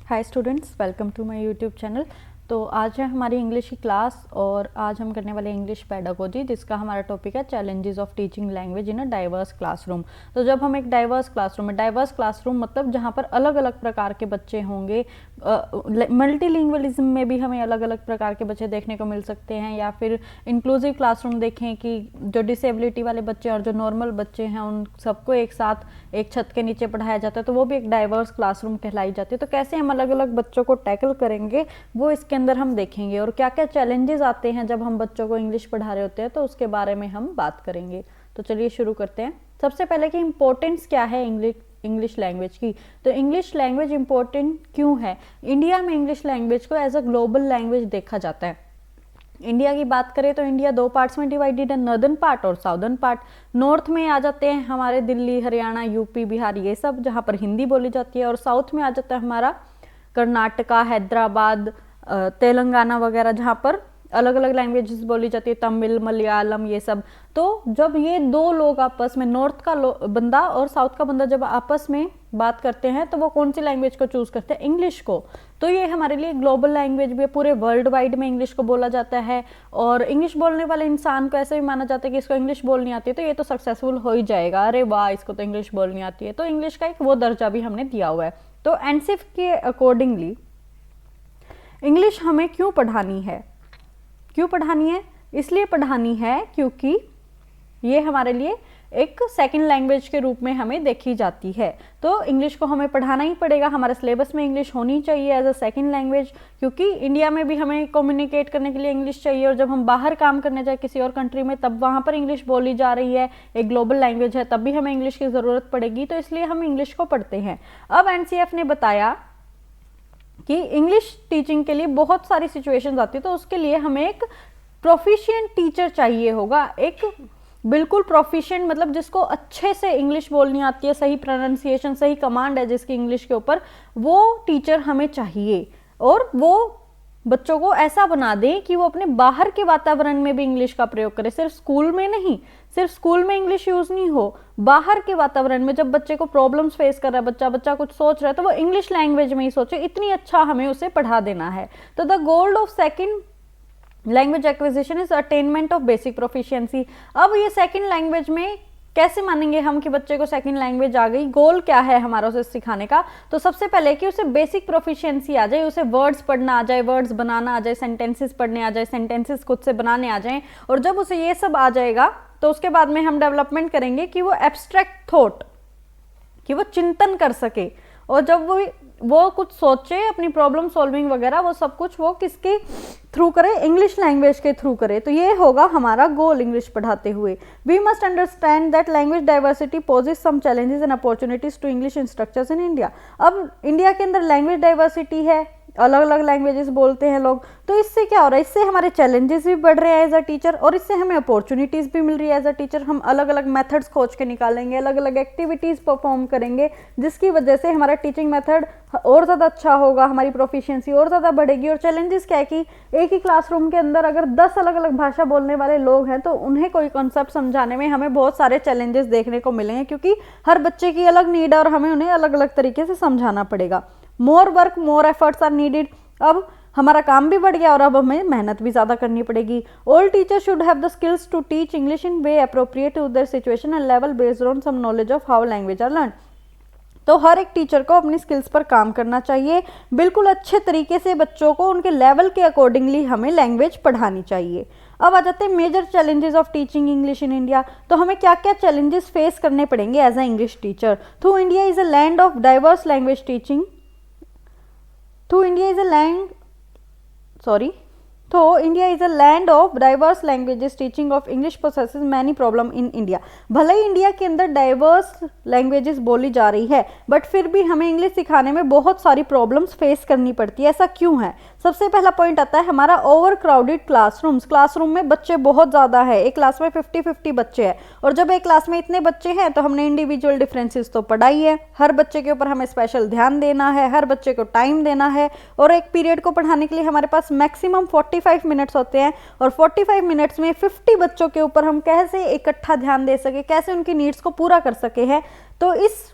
Hi students, welcome to my YouTube channel. तो आज है हमारी इंग्लिश की क्लास और आज हम करने वाले इंग्लिश पेडागोजी, जिसका हमारा टॉपिक है challenges of teaching language in a diverse classroom. तो जब हम एक डाइवर्स क्लासरूम मतलब जहाँ पर अलग अलग प्रकार के बच्चे होंगे, मल्टीलिंगुअलिज्म में भी हमें अलग अलग प्रकार के बच्चे देखने को मिल सकते हैं, या फिर इंक्लूसिव क्लासरूम देखें कि जो डिसेबिलिटी वाले बच्चे और जो नॉर्मल बच्चे हैं उन सबको एक साथ एक छत के नीचे पढ़ाया जाता है, तो वो भी एक डाइवर्स क्लासरूम कहलाई जाती है। तो कैसे हम अलग अलग बच्चों को टैकल करेंगे वो इसके अंदर हम देखेंगे, और क्या क्या चैलेंजेस आते हैं जब हम बच्चों को इंग्लिश पढ़ा रहे होते हैं, तो उसके बारे में हम बात करेंगे। तो चलिए शुरू करते हैं। सबसे पहले कि इम्पोर्टेंस क्या है इंग्लिश लैंग्वेज की। तो इंग्लिश लैंग्वेज इंपॉर्टेंट क्यों है? इंडिया में इंग्लिश लैंग्वेज को एज अ ग्लोबल लैंग्वेज देखा जाता है। इंडिया की बात करें तो इंडिया दो पार्ट्स में डिवाइडेड है, नॉर्दर्न पार्ट और साउदर्न पार्ट। नॉर्थ में आ जाते हैं हमारे दिल्ली, हरियाणा, यूपी, बिहार, ये सब जहाँ पर हिंदी बोली जाती है, और साउथ में आ जाता है हमारा कर्नाटका, हैदराबाद, तेलंगाना वगैरह, जहाँ पर अलग अलग लैंग्वेजेस बोली जाती है, तमिल, मलयालम, ये सब। तो जब ये दो लोग आपस में, नॉर्थ का बंदा और साउथ का बंदा जब आपस में बात करते हैं, तो वो कौन सी लैंग्वेज को चूज करते हैं? इंग्लिश को। तो ये हमारे लिए ग्लोबल लैंग्वेज भी है, पूरे वर्ल्ड वाइड में इंग्लिश को बोला जाता है। और इंग्लिश बोलने वाले इंसान को ऐसे भी माना जाता है कि इसको इंग्लिश बोलनी आती है तो ये तो सक्सेसफुल हो ही जाएगा, अरे वाह इसको तो इंग्लिश बोलनी आती है। तो इंग्लिश का एक वो दर्जा भी हमने दिया हुआ है। तो एनसीएफ के अकॉर्डिंगली इंग्लिश हमें क्यों पढ़ानी है? इसलिए पढ़ानी है क्योंकि ये हमारे लिए एक सेकंड लैंग्वेज के रूप में हमें देखी जाती है। तो इंग्लिश को हमें पढ़ाना ही पड़ेगा, हमारे सिलेबस में इंग्लिश होनी चाहिए एज अ सेकंड लैंग्वेज, क्योंकि इंडिया में भी हमें कम्युनिकेट करने के लिए इंग्लिश चाहिए, और जब हम बाहर काम करने जाए किसी और कंट्री में, तब वहाँ पर इंग्लिश बोली जा रही है, एक ग्लोबल लैंग्वेज है, तब भी हमें इंग्लिश की ज़रूरत पड़ेगी। तो इसलिए हम इंग्लिश को पढ़ते हैं। अब एनसीएफ ने बताया कि इंग्लिश टीचिंग के लिए बहुत सारी सिचुएशंस आती है, तो उसके लिए हमें एक प्रोफिशिएंट टीचर चाहिए होगा, एक बिल्कुल प्रोफिशिएंट, मतलब जिसको अच्छे से इंग्लिश बोलनी आती है, सही प्रोनाउंसिएशन, सही कमांड है जिसकी इंग्लिश के ऊपर, वो टीचर हमें चाहिए। और वो बच्चों को ऐसा बना दें कि वो अपने बाहर के वातावरण में भी इंग्लिश का प्रयोग करे, सिर्फ स्कूल में नहीं, सिर्फ स्कूल में इंग्लिश यूज नहीं हो, बाहर के वातावरण में जब बच्चे को प्रॉब्लम्स फेस कर रहा है, बच्चा कुछ सोच रहा है, तो वो इंग्लिश लैंग्वेज में ही सोचे, इतनी अच्छा हमें उसे पढ़ा देना है। तो the goal of second language acquisition is attainment of basic proficiency. अब ये सेकंड लैंग्वेज में कैसे मानेंगे हम कि बच्चे को सेकंड लैंग्वेज आ गई? गोल क्या है हमारा उसे सिखाने का? तो सबसे पहले कि उसे बेसिक प्रोफिशिएंसी आ जाए, उसे वर्ड्स पढ़ना आ जाए, वर्ड्स बनाना आ जाए, सेंटेंसेस पढ़ने आ जाए, सेंटेंसेस खुद से बनाने आ जाएं। और जब उसे ये सब आ जाएगा तो उसके बाद में हम डेवलपमेंट करेंगे कि वो एब्स्ट्रैक्ट थॉट, कि वो चिंतन कर सके, और जब वो कुछ सोचे, अपनी प्रॉब्लम सॉल्विंग वगैरह, वो सब कुछ वो किसके थ्रू करे? इंग्लिश लैंग्वेज के थ्रू करे। तो ये होगा हमारा गोल इंग्लिश पढ़ाते हुए। We must understand that language diversity poses some challenges and opportunities to English instructors in India. अब इंडिया के अंदर लैंग्वेज डाइवर्सिटी है, अलग अलग लैंग्वेजेस बोलते हैं लोग, तो इससे क्या हो रहा है? इससे हमारे चैलेंजेस भी बढ़ रहे हैं एज अ टीचर, और इससे हमें अपॉर्चुनिटीज भी मिल रही है एज अ टीचर। हम अलग अलग मेथड्स खोज के निकालेंगे, अलग अलग एक्टिविटीज परफॉर्म करेंगे, जिसकी वजह से हमारा टीचिंग मेथड और ज़्यादा अच्छा होगा, हमारी प्रोफिशिएंसी और ज़्यादा बढ़ेगी। और चैलेंजेस क्या है कि एक ही क्लासरूम के अंदर अगर 10 अलग अलग भाषा बोलने वाले लोग हैं, तो उन्हें कोई कॉन्सेप्ट समझाने में हमें बहुत सारे चैलेंजेस देखने को मिलेंगे, क्योंकि हर बच्चे की अलग नीड है और हमें उन्हें अलग अलग तरीके से समझाना पड़ेगा। More work, more efforts are needed. अब हमारा काम भी बढ़ गया और अब हमें मेहनत भी ज़्यादा करनी पड़ेगी। All teacher should have the skills to teach English in way appropriate to their situation and level based on some knowledge of how language are learn. तो हर एक टीचर को अपनी स्किल्स पर काम करना चाहिए, बिल्कुल अच्छे तरीके से बच्चों को उनके लेवल के अकॉर्डिंगली हमें लैंग्वेज पढ़ानी चाहिए। अब आ जाते हैं major challenges of teaching English in India. तो हमें क्या क्या चैलेंजेस फेस करने पड़ेंगे एज अ इंग्लिश टीचर? तो India is a land of diverse language teaching. India is a land of diverse languages teaching of English possesses many problem in India। भले ही India के अंदर डाइवर्स लैंग्वेजेस बोली जा रही है, बट फिर भी हमें इंग्लिश सिखाने में बहुत सारी प्रॉब्लम्स फेस करनी पड़ती है। ऐसा क्यों है? सबसे पहला पॉइंट आता है हमारा ओवर क्राउडेड क्लासरूम्स। क्लासरूम में बच्चे बहुत ज़्यादा है, एक क्लास में 50-50 बच्चे हैं, और जब एक क्लास में इतने बच्चे हैं तो हमने इंडिविजुअल डिफरेंसेस तो पढ़ाई है, हर बच्चे के ऊपर हमें स्पेशल ध्यान देना है, हर बच्चे को टाइम देना है, और एक पीरियड को पढ़ाने के लिए हमारे पास मैक्सिमम 45 मिनट्स होते हैं, और 45 मिनट्स में 50 बच्चों के ऊपर हम कैसे इकट्ठा ध्यान दे सके, कैसे उनकी नीड्स को पूरा कर सके हैं। तो इस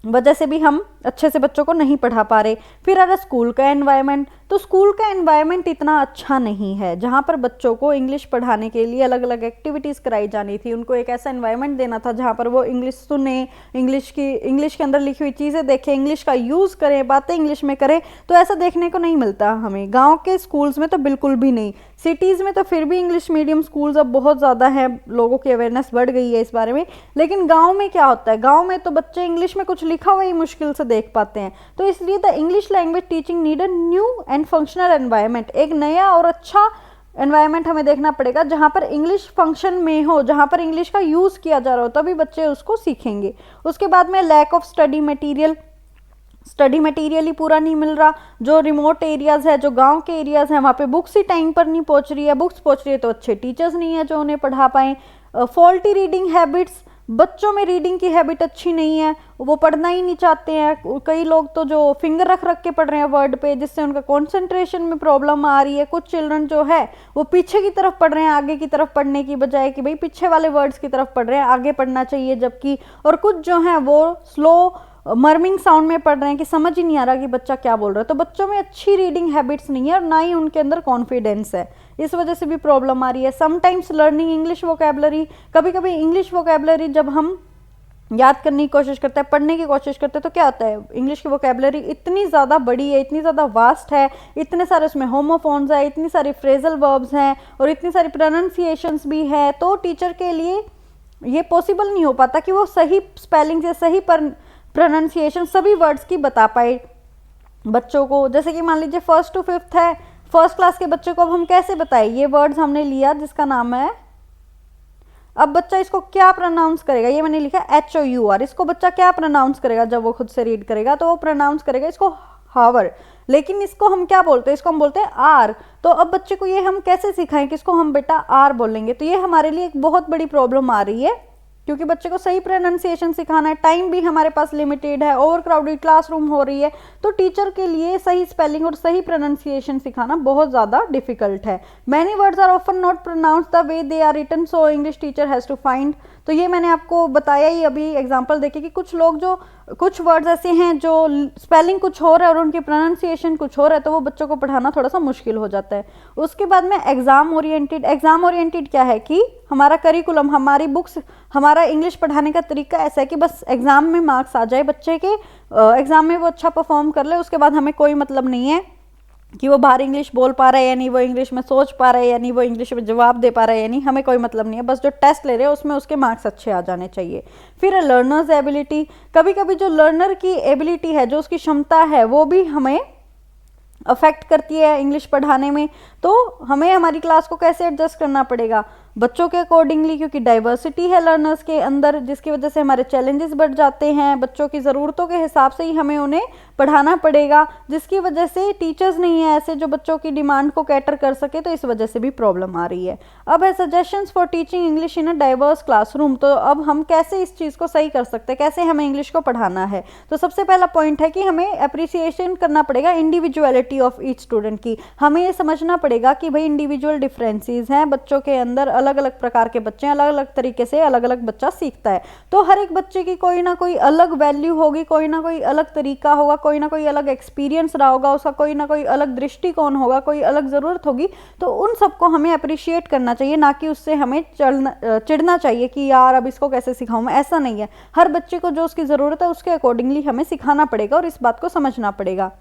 वजह से भी हम अच्छे से बच्चों को नहीं पढ़ा पा रहे। फिर अगर स्कूल का एनवायरनमेंट, तो स्कूल का एनवायरनमेंट इतना अच्छा नहीं है जहाँ पर बच्चों को इंग्लिश पढ़ाने के लिए अलग अलग एक्टिविटीज़ कराई जानी थी। उनको एक ऐसा एनवायरनमेंट देना था जहाँ पर वो इंग्लिश सुने, इंग्लिश के अंदर लिखी हुई चीज़ें देखें, इंग्लिश का यूज़ करें, बातें इंग्लिश में करें। तो ऐसा देखने को नहीं मिलता हमें गाँव के स्कूल्स में, तो बिल्कुल भी नहीं। सिटीज़ में तो फिर भी इंग्लिश मीडियम स्कूल्स अब बहुत ज़्यादा है, लोगों की अवेयरनेस बढ़ गई है इस बारे में। लेकिन गांव में क्या होता है, गांव में तो बच्चे इंग्लिश में कुछ लिखा हुआ ही मुश्किल से देख पाते हैं। तो इसलिए the English language teaching need a new and functional environment, एक नया और अच्छा एनवायरनमेंट हमें देखना पड़ेगा जहाँ पर इंग्लिश फंक्शन में हो, जहाँ पर इंग्लिश का यूज़ किया जा रहा हो, तभी बच्चे उसको सीखेंगे। उसके बाद में लैक ऑफ स्टडी मटेरियल ही पूरा नहीं मिल रहा। जो रिमोट एरियाज़ है, जो गांव के एरियाज़ हैं, वहाँ पे बुक्स ही टाइम पर नहीं पहुँच रही है। बुक्स पहुँच रही है तो अच्छे टीचर्स नहीं है जो उन्हें पढ़ा पाएँ। फॉल्टी रीडिंग हैबिट्स, बच्चों में रीडिंग की हैबिट अच्छी नहीं है, वो पढ़ना ही नहीं चाहते हैं। कई लोग तो जो फिंगर रख रख के पढ़ रहे हैं वर्ड पे, जिससे उनका कंसंट्रेशन में प्रॉब्लम आ रही है। कुछ चिल्ड्रन जो है वो पीछे की तरफ पढ़ रहे हैं, आगे की तरफ पढ़ने की बजाय कि भाई पीछे वाले वर्ड्स की तरफ पढ़ रहे हैं, आगे पढ़ना चाहिए जबकि। और कुछ जो हैं वो स्लो मर्मिंग साउंड में पढ़ रहे हैं कि समझ ही नहीं आ रहा कि बच्चा क्या बोल रहा है। तो बच्चों में अच्छी रीडिंग हैबिट्स नहीं है और ना ही उनके अंदर कॉन्फिडेंस है, इस वजह से भी प्रॉब्लम आ रही है। समटाइम्स लर्निंग इंग्लिश वोकेबलरी, कभी कभी इंग्लिश वोकेबलरी जब हम याद करने की कोशिश करते हैं, पढ़ने की कोशिश करते हैं, तो क्या होता है, इंग्लिश की वोकेबलरी इतनी ज़्यादा बड़ी है, इतनी ज़्यादा वास्ट है, इतने सारे उसमें होमोफोन्स है, इतनी सारी फ्रेजल वर्ब्स हैं और इतनी सारी प्रोनाउंसिएशंस भी है। तो टीचर के लिए ये पॉसिबल नहीं हो पाता कि वो सही स्पेलिंग से सही प्रोनाउंसिएशन सभी वर्ड्स की बता पाए बच्चों को। जैसे कि मान लीजिए 1st to 5th है, फर्स्ट क्लास के बच्चे को अब हम कैसे बताएं, ये वर्ड्स हमने लिया जिसका नाम है, अब बच्चा इसको क्या प्रोनाउंस करेगा, ये मैंने लिखा HOUR, इसको बच्चा क्या प्रोनाउंस करेगा जब वो खुद से रीड करेगा, तो वो प्रोनाउंस करेगा इसको हावर। लेकिन इसको हम क्या बोलते हैं, इसको हम बोलते हैं आर। तो अब बच्चे को ये हम कैसे सिखाएं कि इसको हम बेटा आर बोलेंगे। तो ये हमारे लिए एक बहुत बड़ी प्रॉब्लम आ रही है, क्योंकि बच्चे को सही प्रोनाउंसिएशन सिखाना है, टाइम भी हमारे पास लिमिटेड है, ओवर क्राउडेड क्लासरूम हो रही है। तो टीचर के लिए सही स्पेलिंग और सही प्रोनाउंसिएशन सिखाना बहुत ज़्यादा डिफिकल्ट है। Many words are often not pronounce the way they are written, so English teacher has to find. तो ये मैंने आपको बताया ही अभी एग्जाम्पल देके कि कुछ लोग जो कुछ वर्ड्स ऐसे हैं जो स्पेलिंग कुछ और है और उनकी प्रोनाउंसिएशन कुछ और है, तो वो बच्चों को पढ़ाना थोड़ा सा मुश्किल हो जाता है। उसके बाद में एग्जाम ओरिएंटेड क्या है कि हमारा करिकुलम, हमारी बुक्स, हमारा इंग्लिश पढ़ाने का तरीका ऐसा है कि बस एग्जाम में मार्क्स आ जाए बच्चे के, एग्जाम में वो अच्छा परफॉर्म कर ले, उसके बाद हमें कोई मतलब नहीं है कि वो बाहर इंग्लिश बोल पा रहा है या नहीं, वो इंग्लिश में सोच पा रहा है या नहीं, वो इंग्लिश में जवाब दे पा रहा है या नहीं, हमें कोई मतलब नहीं है। बस जो टेस्ट ले रहे हैं उसमें उसके मार्क्स अच्छे आ जाने चाहिए। फिर लर्नर्स एबिलिटी, कभी कभी जो लर्नर की एबिलिटी है, जो उसकी क्षमता है, वो भी हमें अफेक्ट करती है इंग्लिश पढ़ाने में। तो हमें हमारी क्लास को कैसे एडजस्ट करना पड़ेगा बच्चों के अकॉर्डिंगली, क्योंकि डाइवर्सिटी है लर्नर्स के अंदर, जिसकी वजह से हमारे चैलेंजेस बढ़ जाते हैं। बच्चों की ज़रूरतों के हिसाब से ही हमें उन्हें पढ़ाना पड़ेगा, जिसकी वजह से टीचर्स नहीं है ऐसे जो बच्चों की डिमांड को कैटर कर सके, तो इस वजह से भी प्रॉब्लम आ रही है। अब है suggestions for teaching English in a diverse classroom. तो अब हम कैसे इस चीज़ को सही कर सकते हैं, कैसे हमें इंग्लिश को पढ़ाना है। तो सबसे पहला पॉइंट है कि हमें अप्रिसिएशन करना पड़ेगा इंडिविजुअलिटी ऑफ ईच स्टूडेंट की। हमें ये समझना पड़ेगा कि भाई इंडिविजुअल डिफरेंसेस हैं बच्चों के अंदर, अलग अलग प्रकार के बच्चे, अलग अलग तरीके से अलग अलग बच्चा सीखता है। तो हर एक बच्चे की कोई ना कोई अलग वैल्यू होगी, कोई ना कोई अलग तरीका होगा, कोई ना कोई अलग एक्सपीरियंस रहा होगा, उसका कोई ना कोई अलग दृष्टिकोण होगा, कोई अलग ज़रूरत होगी। तो उन सबको हमें अप्रिशिएट करना चाहिए, ना कि उससे हमें चिढ़ना चाहिए कि यार अब इसको कैसे सिखाऊं मैं। ऐसा नहीं है, हर बच्चे को जो उसकी ज़रूरत है उसके अकॉर्डिंगली हमें सिखाना पड़ेगा और इस बात को समझना पड़ेगा।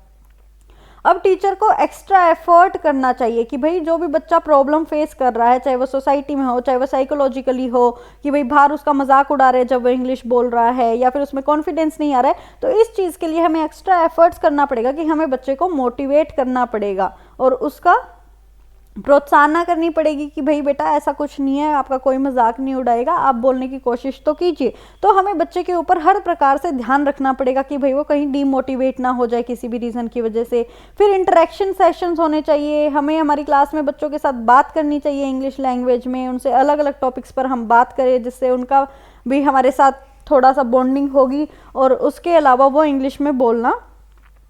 अब टीचर को एक्स्ट्रा एफर्ट करना चाहिए कि भाई जो भी बच्चा प्रॉब्लम फेस कर रहा है, चाहे वो सोसाइटी में हो, चाहे वो साइकोलॉजिकली हो, कि भाई बाहर उसका मजाक उड़ा रहे हैं जब वो इंग्लिश बोल रहा है, या फिर उसमें कॉन्फिडेंस नहीं आ रहा है, तो इस चीज़ के लिए हमें एक्स्ट्रा एफर्ट्स करना पड़ेगा कि हमें बच्चे को मोटिवेट करना पड़ेगा और उसका प्रोत्साहन करनी पड़ेगी कि भाई बेटा ऐसा कुछ नहीं है, आपका कोई मजाक नहीं उड़ाएगा, आप बोलने की कोशिश तो कीजिए। तो हमें बच्चे के ऊपर हर प्रकार से ध्यान रखना पड़ेगा कि भाई वो कहीं डीमोटिवेट ना हो जाए किसी भी रीज़न की वजह से। फिर इंटरेक्शन सेशंस होने चाहिए, हमें हमारी क्लास में बच्चों के साथ बात करनी चाहिए इंग्लिश लैंग्वेज में, उनसे अलग अलग टॉपिक्स पर हम बात करें जिससे उनका भी हमारे साथ थोड़ा सा बॉन्डिंग होगी और उसके अलावा वो इंग्लिश में बोलना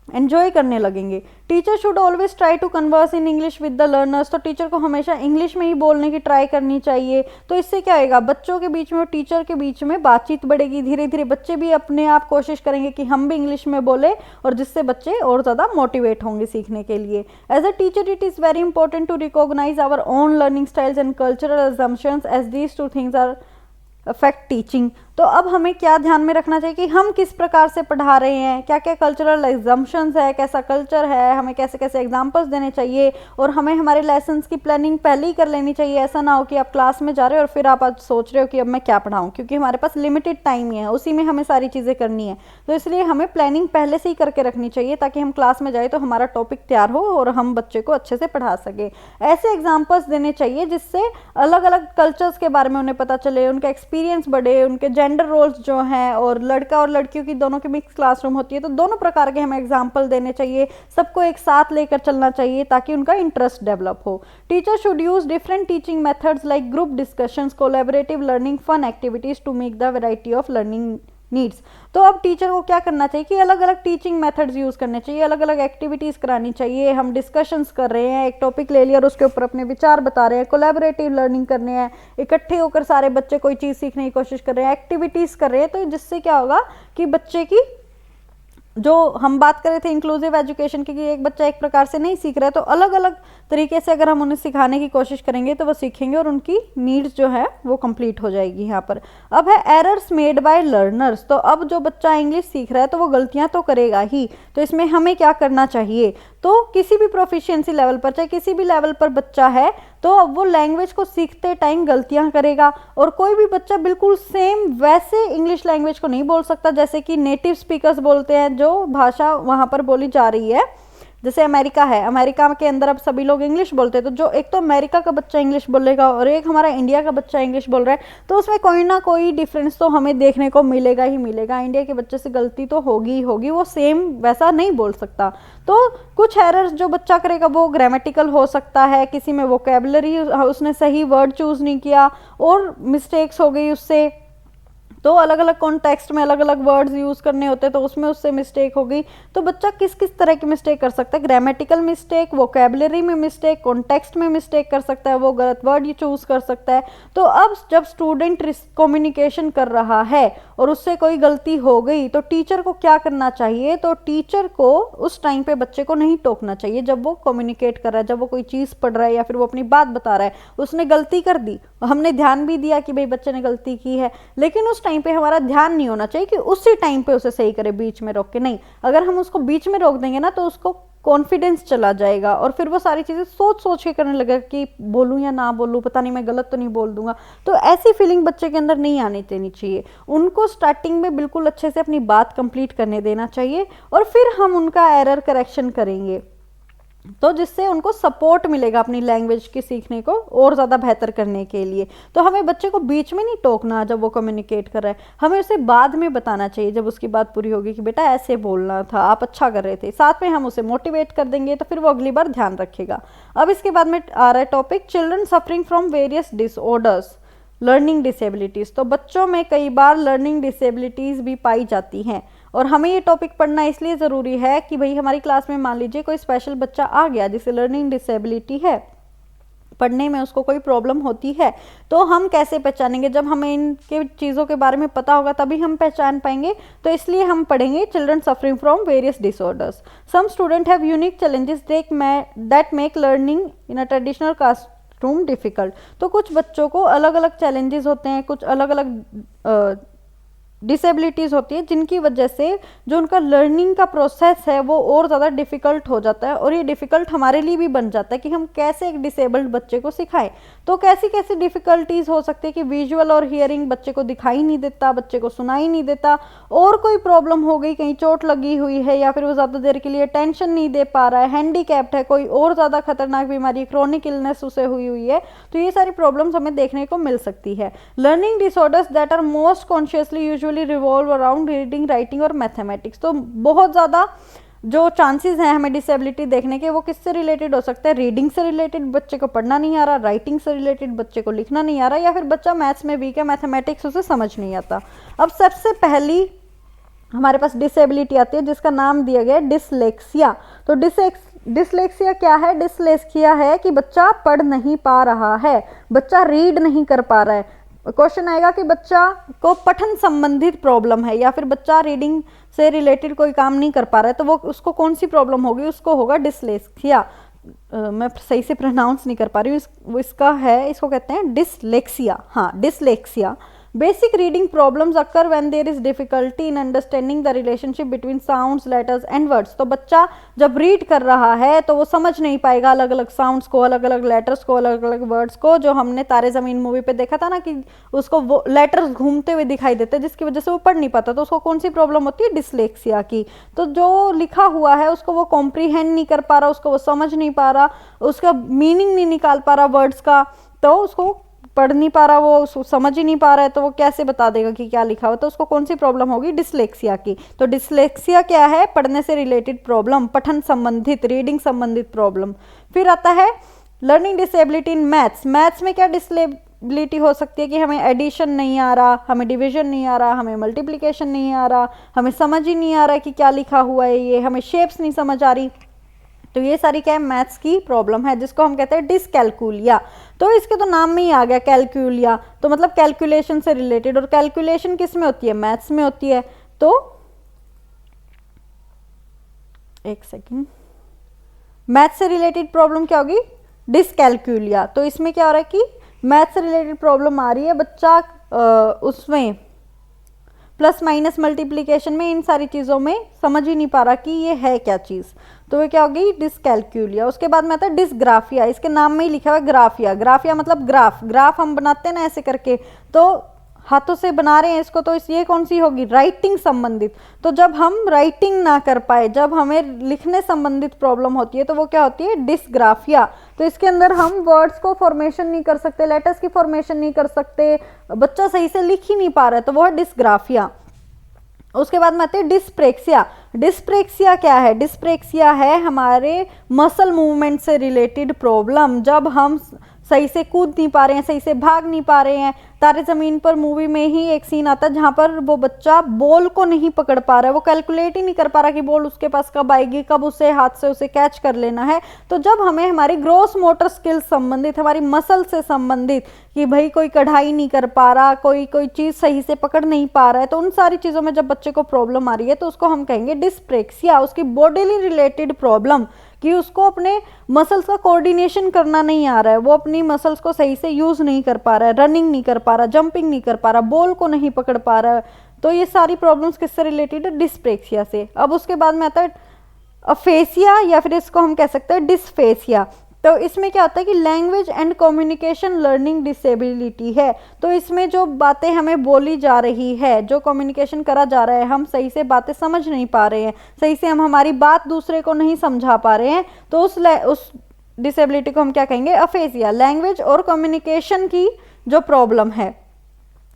एंजॉय करने लगेंगे। Teacher should always try to converse in English with the learners, तो टीचर को हमेशा इंग्लिश में ही बोलने की ट्राई करनी चाहिए। तो इससे क्या होगा, बच्चों के बीच में और टीचर के बीच में बातचीत बढ़ेगी, धीरे धीरे बच्चे भी अपने आप कोशिश करेंगे कि हम भी इंग्लिश में बोले, और जिससे बच्चे और ज़्यादा मोटिवेट होंगे सीखने के लिए। As a teacher it is very important to recognise our own learning styles and cultural assumptions as these two things are affect teaching. तो अब हमें क्या ध्यान में रखना चाहिए कि हम किस प्रकार से पढ़ा रहे हैं, क्या क्या कल्चरल एग्जाम्पशंस है, कैसा कल्चर है, हमें कैसे कैसे एग्जांपल्स देने चाहिए, और हमें हमारे लेसन्स की प्लानिंग पहले ही कर लेनी चाहिए। ऐसा ना हो कि आप क्लास में जा रहे हो और फिर आप आज सोच रहे हो कि अब मैं क्या पढ़ाऊँ, क्योंकि हमारे पास लिमिटेड टाइम ही है, उसी में हमें सारी चीज़ें करनी है। तो इसलिए हमें प्लानिंग पहले से ही करके रखनी चाहिए, ताकि हम क्लास में जाए तो हमारा टॉपिक तैयार हो और हम बच्चे को अच्छे से पढ़ा सके। ऐसे एग्जाम्पल्स देने चाहिए जिससे अलग अलग कल्चर्स के बारे में उन्हें पता चले, उनका एक्सपीरियंस बढ़े, उनके जेंडर रोल्स जो हैं, और लड़का और लड़कियों की दोनों की मिक्स क्लासरूम होती है, तो दोनों प्रकार के हमें एग्जाम्पल देने चाहिए, सबको एक साथ लेकर चलना चाहिए ताकि उनका इंटरेस्ट डेवलप हो। Teacher should use different teaching methods like group discussions, collaborative learning, fun activities to make the variety of learning needs. तो अब टीचर को क्या करना चाहिए कि अलग अलग टीचिंग मेथड्स यूज़ करने चाहिए, अलग अलग एक्टिविटीज़ करानी चाहिए। हम डिस्कशंस कर रहे हैं, एक टॉपिक ले लिया और उसके ऊपर अपने विचार बता रहे हैं, कोलैबोरेटिव लर्निंग करने हैं, इकट्ठे होकर सारे बच्चे कोई चीज़ सीखने की कोशिश कर रहे हैं, एक्टिविटीज़ कर रहे हैं। तो जिससे क्या होगा कि बच्चे की, जो हम बात कर रहे थे इंक्लूसिव एजुकेशन की, कि एक बच्चा एक प्रकार से नहीं सीख रहा है, तो अलग अलग तरीके से अगर हम उन्हें सिखाने की कोशिश करेंगे तो वो सीखेंगे और उनकी नीड्स जो है वो कंप्लीट हो जाएगी। यहाँ पर अब है एरर्स मेड बाय लर्नर्स। तो अब जो बच्चा इंग्लिश सीख रहा है तो वो गलतियाँ तो करेगा ही, तो इसमें हमें क्या करना चाहिए, तो किसी भी प्रोफिशिएंसी लेवल पर, चाहे किसी भी लेवल पर बच्चा है, तो अब वो लैंग्वेज को सीखते टाइम गलतियां करेगा। और कोई भी बच्चा बिल्कुल सेम वैसे इंग्लिश लैंग्वेज को नहीं बोल सकता जैसे कि नेटिव स्पीकर्स बोलते हैं, जो भाषा वहाँ पर बोली जा रही है। जैसे अमेरिका है, अमेरिका के अंदर अब सभी लोग इंग्लिश बोलते हैं, तो जो एक तो अमेरिका का बच्चा इंग्लिश बोलेगा और एक हमारा इंडिया का बच्चा इंग्लिश बोल रहा है, तो उसमें कोई ना कोई डिफरेंस तो हमें देखने को मिलेगा ही मिलेगा। इंडिया के बच्चे से गलती तो होगी ही होगी, वो सेम वैसा नहीं बोल सकता। तो कुछ एरर्स जो बच्चा करेगा वो ग्रामेटिकल हो सकता है, किसी में वोकेबलरी उसने सही वर्ड चूज़ नहीं किया और मिस्टेक्स हो गई उससे, तो अलग अलग कॉन्टेक्स्ट में अलग अलग वर्ड्स यूज़ करने होते हैं, तो उसमें उससे मिस्टेक हो गई। तो बच्चा किस किस तरह की मिस्टेक कर सकता है, ग्रामेटिकल मिस्टेक, वोकेबलरी में मिस्टेक, कॉन्टेक्स्ट में मिस्टेक कर सकता है, वो गलत वर्ड चूज़ कर सकता है। तो अब जब स्टूडेंट कम्युनिकेशन कर रहा है और उससे कोई गलती हो गई, तो टीचर को क्या करना चाहिए, तो टीचर को उस टाइम पे बच्चे को नहीं टोकना चाहिए जब वो कम्युनिकेट कर रहा है, जब वो कोई चीज़ पढ़ रहा है या फिर वो अपनी बात बता रहा है। उसने गलती कर दी, हमने ध्यान भी दिया कि भाई बच्चे ने गलती की है, लेकिन उस टाइम पे हमारा ध्यान नहीं होना चाहिए कि उसी टाइम पे उसे सही करे, बीच में रोक के नहीं। अगर हम उसको बीच में रोक देंगे ना तो उसको कॉन्फिडेंस चला जाएगा और फिर वो सारी चीज़ें सोच सोच के करने लगेगा कि बोलूँ या ना बोलूँ, पता नहीं मैं गलत तो नहीं बोल दूंगा। तो ऐसी फीलिंग बच्चे के अंदर नहीं आनी देनी चाहिए। उनको स्टार्टिंग में बिल्कुल अच्छे से अपनी बात कंप्लीट करने देना चाहिए और फिर हम उनका एरर करेक्शन करेंगे, तो जिससे उनको सपोर्ट मिलेगा अपनी लैंग्वेज की सीखने को और ज़्यादा बेहतर करने के लिए। तो हमें बच्चे को बीच में नहीं टोकना जब वो कम्युनिकेट कर रहा है, हमें उसे बाद में बताना चाहिए जब उसकी बात पूरी होगी कि बेटा ऐसे बोलना था, आप अच्छा कर रहे थे। साथ में हम उसे मोटिवेट कर देंगे तो फिर वो अगली बार ध्यान रखेगा। अब इसके बाद में आ रहा है topic children suffering from various disorders, learning disabilities. तो बच्चों में कई बार लर्निंग डिसेबिलिटीज़ भी पाई जाती हैं और हमें ये टॉपिक पढ़ना इसलिए ज़रूरी है कि भाई हमारी क्लास में मान लीजिए कोई स्पेशल बच्चा आ गया जिसे लर्निंग डिसेबिलिटी है, पढ़ने में उसको कोई प्रॉब्लम होती है, तो हम कैसे पहचानेंगे। जब हमें इनके चीज़ों के बारे में पता होगा तभी हम पहचान पाएंगे। तो इसलिए हम पढ़ेंगे children suffering from various disorders. Some student have unique challenges that make learning in a traditional classroom difficult. तो कुछ बच्चों को अलग अलग चैलेंजेस होते हैं, कुछ अलग अलग डिसेबिलिटीज़ होती है जिनकी वजह से जो उनका लर्निंग का प्रोसेस है वो और ज़्यादा डिफ़िकल्ट हो जाता है और ये डिफ़िकल्ट हमारे लिए भी बन जाता है कि हम कैसे एक डिसेबल्ड बच्चे को सिखाएं। तो कैसी कैसी डिफ़िकल्टीज़ हो सकती है कि विजुअल और हियरिंग, बच्चे को दिखाई नहीं देता, बच्चे को सुनाई नहीं देता, और कोई प्रॉब्लम हो गई, कहीं चोट लगी हुई है या फिर वो ज़्यादा देर के लिए अटेंशन नहीं दे पा रहा है, हैंडीकैप्ड है, कोई और ज़्यादा खतरनाक बीमारी, क्रोनिक इलनेस उसे हुई है, तो ये सारी प्रॉब्लम्स हमें देखने को मिल सकती है। Learning disorders that are most consciously usually revolve around reading, writing और मैथमेटिक्स। तो बहुत ज़्यादा जो चांसेस हैं हमें डिसेबिलिटी देखने के वो किससे रिलेटेड हो सकता है, रीडिंग से रिलेटेड, बच्चे को पढ़ना नहीं आ रहा, राइटिंग से रिलेटेड, बच्चे को लिखना नहीं आ रहा, या फिर बच्चा मैथ्स में वीक है, मैथमेटिक्स उसे समझ नहीं आता। अब सबसे पहली हमारे पास डिसेबिलिटी आती है जिसका नाम दिया गया है डिसलेक्सिया। तो डिसलेक्सिया क्या है? डिसलेक्सिया है कि बच्चा पढ़ नहीं पा रहा है, बच्चा रीड नहीं कर पा रहा है। क्वेश्चन आएगा कि बच्चा को पठन संबंधित प्रॉब्लम है या फिर बच्चा रीडिंग से रिलेटेड कोई काम नहीं कर पा रहा है, तो वो उसको कौन सी प्रॉब्लम होगी? उसको होगा डिसलेक्सिया। मैं सही से प्रोनाउंस नहीं कर पा रही हूँ, इसका है, इसको कहते हैं डिसलेक्सिया। हाँ, dyslexia. Basic reading problems occur when there is difficulty in understanding the relationship between sounds, letters and words. तो बच्चा जब रीड कर रहा है तो वो समझ नहीं पाएगा अलग अलग साउंड्स को, अलग अलग लेटर्स को, अलग अलग वर्ड्स को। जो हमने तारे ज़मीन मूवी पे देखा था ना कि उसको वो लेटर्स घूमते हुए दिखाई देते हैं जिसकी वजह से वो पढ़ नहीं पाता, तो उसको कौन सी प्रॉब्लम होती है? डिसलेक्सिया की। तो जो लिखा हुआ है उसको वो कॉम्प्रीहेंड नहीं कर पा रहा, उसको वो समझ नहीं पा रहा, उसका मीनिंग नहीं निकाल पा रहा वर्ड्स का, तो उसको पढ़ नहीं पा रहा, वो समझ ही नहीं पा रहा है, तो वो कैसे बता देगा कि क्या लिखा हुआ? तो उसको कौन सी प्रॉब्लम होगी? डिसलेक्सिया की। तो डिसलेक्सिया क्या है? पढ़ने से रिलेटेड प्रॉब्लम, पठन संबंधित, रीडिंग संबंधित प्रॉब्लम। फिर आता है learning disability in maths. Maths में क्या डिसेबिलिटी हो सकती है? कि हमें एडिशन नहीं आ रहा, हमें डिविजन नहीं आ रहा, हमें मल्टीप्लिकेशन नहीं आ रहा, हमें समझ ही नहीं आ रहा है कि क्या लिखा हुआ है, ये हमें शेप्स नहीं समझ आ रही। तो ये सारी क्या है? मैथ्स की प्रॉब्लम है जिसको हम कहते हैं डिसकैलकुलिया। तो इसके तो नाम में ही आ गया कैलकुलिया, तो मतलब कैलकुलेशन से रिलेटेड, और कैलकुलेशन किस में होती है? मैथ्स में होती है। तो एक सेकेंड, मैथ्स से रिलेटेड प्रॉब्लम क्या होगी? डिसकैलकुलिया। तो इसमें क्या हो रहा है कि मैथ्स से रिलेटेड प्रॉब्लम आ रही है, बच्चा उसमें प्लस माइनस मल्टीप्लिकेशन में, इन सारी चीज़ों में समझ ही नहीं पा रहा कि ये है क्या चीज़, तो ये क्या होगी? डिसकैलकुलिया। उसके बाद में आता है डिसग्राफिया। इसके नाम में ही लिखा हुआ है ग्राफिया। ग्राफिया मतलब ग्राफ, ग्राफ हम बनाते हैं ना ऐसे करके, तो हाथों से बना रहे हैं इसको, तो ये कौन सी होगी? राइटिंग संबंधित। तो जब हम राइटिंग ना कर पाए, जब हमें लिखने संबंधित प्रॉब्लम होती है, तो वो क्या होती है? डिसग्राफिया। तो इसके अंदर हम वर्ड्स को फॉर्मेशन नहीं कर सकते, लेटर्स की फॉर्मेशन नहीं कर सकते, बच्चा सही से लिख ही नहीं पा रहा है, तो वो है डिसग्राफिया। उसके बाद में आते हैं डिस्प्रेक्सिया। डिस्प्रेक्सिया क्या है? डिस्प्रेक्सिया है हमारे मसल मूवमेंट से रिलेटेड प्रॉब्लम। जब हम सही से कूद नहीं पा रहे हैं, सही से भाग नहीं पा रहे हैं। तारे ज़मीन पर मूवी में ही एक सीन आता है जहाँ पर वो बच्चा बॉल को नहीं पकड़ पा रहा है, वो कैलकुलेट ही नहीं कर पा रहा कि बॉल उसके पास कब आएगी, कब उसे हाथ से उसे कैच कर लेना है। तो जब हमें हमारी ग्रॉस मोटर स्किल्स संबंधित, हमारी मसल से संबंधित, कि भाई कोई कढ़ाई नहीं कर पा रहा, कोई चीज़ सही से पकड़ नहीं पा रहा है, तो उन सारी चीज़ों में जब बच्चे को प्रॉब्लम आ रही है तो उसको हम कहेंगे डिस्प्रेक्सिया। उसकी बॉडीली रिलेटेड प्रॉब्लम, कि उसको अपने मसल्स का कोऑर्डिनेशन करना नहीं आ रहा है, वो अपनी मसल्स को सही से यूज़ नहीं कर पा रहा है, रनिंग नहीं कर पा रहा, जंपिंग नहीं कर पा रहा, बॉल को नहीं पकड़ पा रहा है। तो ये सारी प्रॉब्लम्स किससे रिलेटेड है? डिस्प्रेक्सिया से। अब उसके बाद में आता है अफेसिया, या फिर इसको हम कह सकते हैं डिस्फेसिया। तो इसमें क्या होता है कि language and communication learning disability है। तो इसमें जो बातें हमें बोली जा रही है, जो कम्युनिकेशन करा जा रहा है, हम सही से बातें समझ नहीं पा रहे हैं, सही से हम हमारी बात दूसरे को नहीं समझा पा रहे हैं, तो उस डिसेबिलिटी को हम क्या कहेंगे? अफेसिया। लैंग्वेज और कम्युनिकेशन की जो प्रॉब्लम है।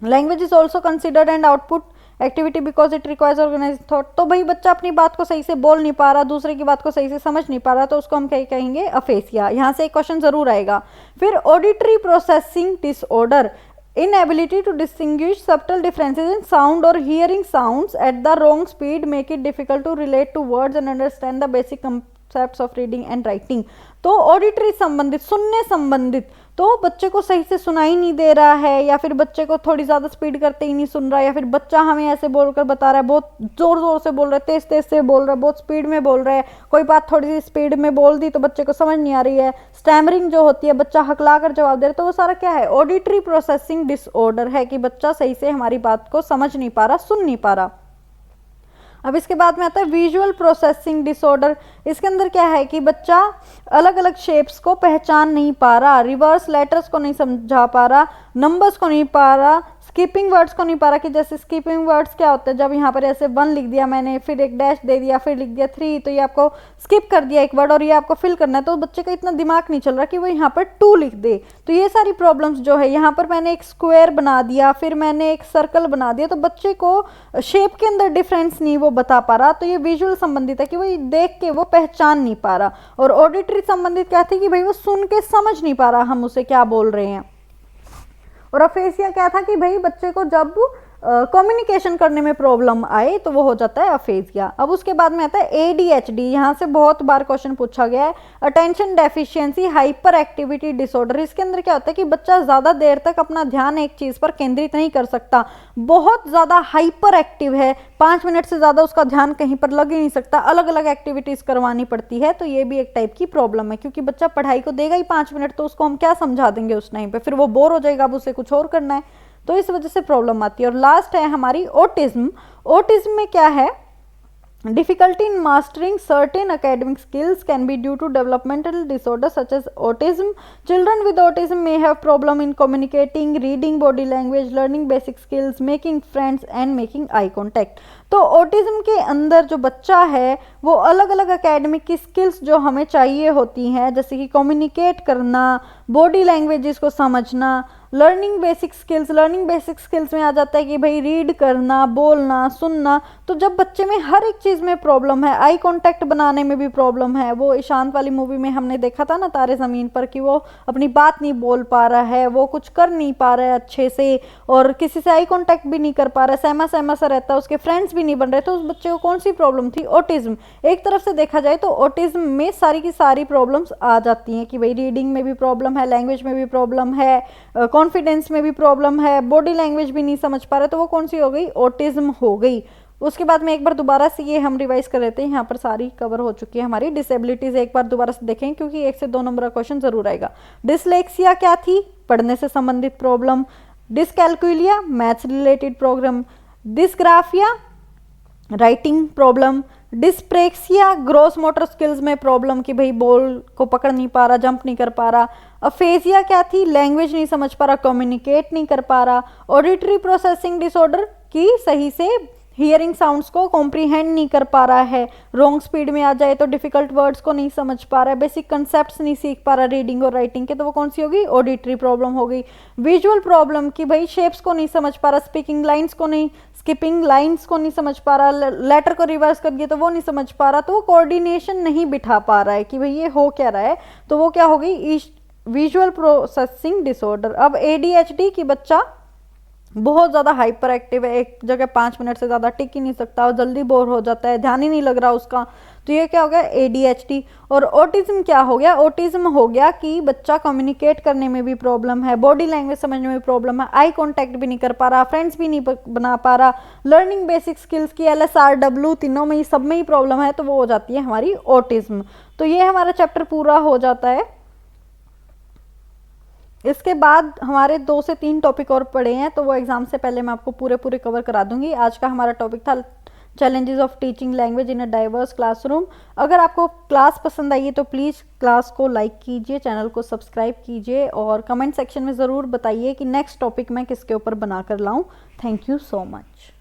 Language is also considered and output activity because it requires organise thought. तो भाई बच्चा अपनी बात को सही से बोल नहीं पा रहा, दूसरे की बात को सही से समझ नहीं पा रहा, तो उसको हम क्या कहेंगे? अफेसिया। यहाँ से एक क्वेश्चन जरूर आएगा। फिर auditory processing disorder, inability to distinguish subtle differences in sound or hearing sounds at the wrong speed make it difficult to relate to words and understand the basic concepts of reading and writing। तो auditory संबंधित, सुनने संबंधित, तो बच्चे को सही से सुनाई नहीं दे रहा है, या फिर बच्चे को थोड़ी ज़्यादा स्पीड करते ही नहीं सुन रहा है, या फिर बच्चा हमें ऐसे बोलकर बता रहा है, बहुत ज़ोर ज़ोर से बोल रहा है, तेज़ तेज़ से बोल रहा है, बहुत स्पीड में बोल रहा है, कोई बात थोड़ी सी स्पीड में बोल दी तो बच्चे को समझ नहीं आ रही है, स्टैमरिंग जो होती है, बच्चा हकला कर जवाब दे रहा है, तो वो सारा क्या है? ऑडिटरी प्रोसेसिंग डिसऑर्डर है, कि बच्चा सही से हमारी बात को समझ नहीं पा रहा, सुन नहीं पा रहा। अब इसके बाद में आता है विजुअल प्रोसेसिंग डिसऑर्डर। इसके अंदर क्या है कि बच्चा अलग अलग शेप्स को पहचान नहीं पा रहा, रिवर्स लेटर्स को नहीं समझा पा रहा, नंबर्स को नहीं पा रहा, स्किपिंग वर्ड्स को नहीं पा रहा। कि जैसे स्किपिंग वर्ड्स क्या होते हैं? जब यहाँ पर ऐसे 1 लिख दिया मैंने, फिर एक डैश दे दिया, फिर लिख दिया 3, तो ये आपको स्किप कर दिया एक वर्ड और ये आपको फिल करना है, तो बच्चे का इतना दिमाग नहीं चल रहा कि वो यहाँ पर 2 लिख दे। तो ये सारी प्रॉब्लम्स जो है, यहाँ पर मैंने एक स्क्वायर बना दिया, फिर मैंने एक सर्कल बना दिया, तो बच्चे को शेप के अंदर डिफरेंस नहीं वो बता पा रहा। तो ये विजुअल संबंधित है कि वो देख के वो पहचान नहीं पा रहा। और ऑडिटरी संबंधित क्या थी? कि भाई वो सुन के समझ नहीं पा रहा हम उसे क्या बोल रहे हैं। और अफेसिया क्या था? कि भाई बच्चे को जब कम्युनिकेशन करने में प्रॉब्लम आए तो वो हो जाता है अफेजिया। अब उसके बाद में आता है ADHD, यहाँ से बहुत बार क्वेश्चन पूछा गया है, attention deficiency hyper activity disorder. इसके अंदर क्या होता है कि बच्चा ज़्यादा देर तक अपना ध्यान एक चीज़ पर केंद्रित नहीं कर सकता, बहुत ज़्यादा हाइपर एक्टिव है, 5 मिनट से ज़्यादा उसका ध्यान कहीं पर लग ही नहीं सकता, अलग अलग एक्टिविटीज़ करवानी पड़ती है। तो ये भी एक टाइप की प्रॉब्लम है, क्योंकि बच्चा पढ़ाई को देगा ही 5 मिनट तो उसको हम क्या समझा देंगे उस टाइम पे, फिर वो बोर हो जाएगा, अब उसे कुछ और करना है, तो इस वजह से प्रॉब्लम आती है। और लास्ट है हमारी ऑटिज्म। ऑटिज्म में क्या है, difficulty in mastering certain academic skills can be due to developmental disorders such as autism. Children with autism may have problem in communicating, reading body language, learning basic skills, making friends and making eye contact. तो autism के अंदर जो बच्चा है वो अलग अलग academic की स्किल्स जो हमें चाहिए होती हैं, जैसे कि कम्युनिकेट करना, बॉडी लैंग्वेजेस को समझना, लर्निंग बेसिक स्किल्स में आ जाता है कि भाई रीड करना, बोलना, सुनना। तो जब बच्चे में हर एक चीज़ में प्रॉब्लम है, आई कांटेक्ट बनाने में भी प्रॉब्लम है, वो ईशांत वाली मूवी में हमने देखा था ना तारे ज़मीन पर, कि वो अपनी बात नहीं बोल पा रहा है, वो कुछ कर नहीं पा रहा है अच्छे से, और किसी से आई कांटेक्ट भी नहीं कर पा रहा है, सहमा सहमा सा रहता है, उसके फ्रेंड्स भी नहीं बन रहे। तो उस बच्चे को कौन सी प्रॉब्लम थी, ऑटिज्म। एक तरफ से देखा जाए तो ऑटिज्म में सारी की सारी प्रॉब्लम्स आ जाती हैं कि भाई रीडिंग में भी प्रॉब्लम है, लैंग्वेज में भी प्रॉब्लम है, कॉन्फिडेंस में भी प्रॉब्लम है, बॉडी लैंग्वेज भी नहीं समझ पा रहे, तो वो कौन सी हो गई, ऑटिज्म हो गई। उसके बाद में एक बार दोबारा से ये हम रिवाइज कर लेते हैं, यहाँ पर सारी कवर हो चुकी है हमारी डिसेबिलिटीज। एक बार दोबारा से देखें क्योंकि 1 से 2 नंबर का क्वेश्चन जरूर आएगा। डिसलेक्सिया क्या थी, पढ़ने से संबंधित problem. Dyscalculia maths related problem. Dysgraphia writing problem. Dyspraxia gross motor skills में प्रॉब्लम कि भाई बॉल को पकड़ नहीं पा रहा, जंप नहीं कर पा रहा। अफेजिया क्या थी, लैंग्वेज नहीं समझ पा रहा, कम्युनिकेट नहीं कर पा रहा। ऑडिटरी प्रोसेसिंग डिसऑर्डर की सही से हियरिंग साउंड्स को कॉम्प्रीहेंड नहीं कर पा रहा है, रॉन्ग स्पीड में आ जाए तो डिफिकल्ट वर्ड्स को नहीं समझ पा रहा है, बेसिक कंसेप्ट्स नहीं सीख पा रहा रीडिंग और राइटिंग के, तो वो कौन सी होगी, ऑडिटरी प्रॉब्लम हो गई। विजुअल प्रॉब्लम कि भाई शेप्स को नहीं समझ पा रहा, स्पीकिंग लाइन्स को नहीं, स्किपिंग लाइन्स को नहीं समझ पा रहा, लेटर को रिवर्स कर दिया तो वो नहीं समझ पा रहा, तो वो कोऑर्डिनेशन नहीं बिठा पा रहा है कि भाई ये हो क्या रहा है, तो वो क्या हो गई, विजुअल प्रोसेसिंग डिसऑर्डर। अब ADHD की बच्चा बहुत ज़्यादा हाइपर एक्टिव है, एक जगह 5 मिनट से ज़्यादा टिक ही नहीं सकता और जल्दी बोर हो जाता है, ध्यान ही नहीं लग रहा उसका, तो ये क्या हो गया, ADHD। और ऑटिज्म क्या हो गया, ऑटिज्म हो गया कि बच्चा कम्युनिकेट करने में भी प्रॉब्लम है, बॉडी लैंग्वेज समझने में प्रॉब्लम है, आई कांटेक्ट भी नहीं कर पा रहा, फ्रेंड्स भी नहीं बना पा रहा, लर्निंग बेसिक स्किल्स की LSRW तीनों में ही, सब में ही प्रॉब्लम है, तो वो हो जाती है हमारी ऑटिज्म। तो ये हमारा चैप्टर पूरा हो जाता है। इसके बाद हमारे 2 से 3 टॉपिक और पढ़े हैं, तो वो एग्जाम से पहले मैं आपको पूरे कवर करा दूंगी। आज का हमारा टॉपिक था challenges of teaching language in a diverse classroom. अगर आपको क्लास पसंद आई है तो प्लीज़ क्लास को लाइक कीजिए, चैनल को सब्सक्राइब कीजिए और कमेंट सेक्शन में ज़रूर बताइए कि नेक्स्ट टॉपिक मैं किसके ऊपर बनाकर लाऊं। Thank you so much.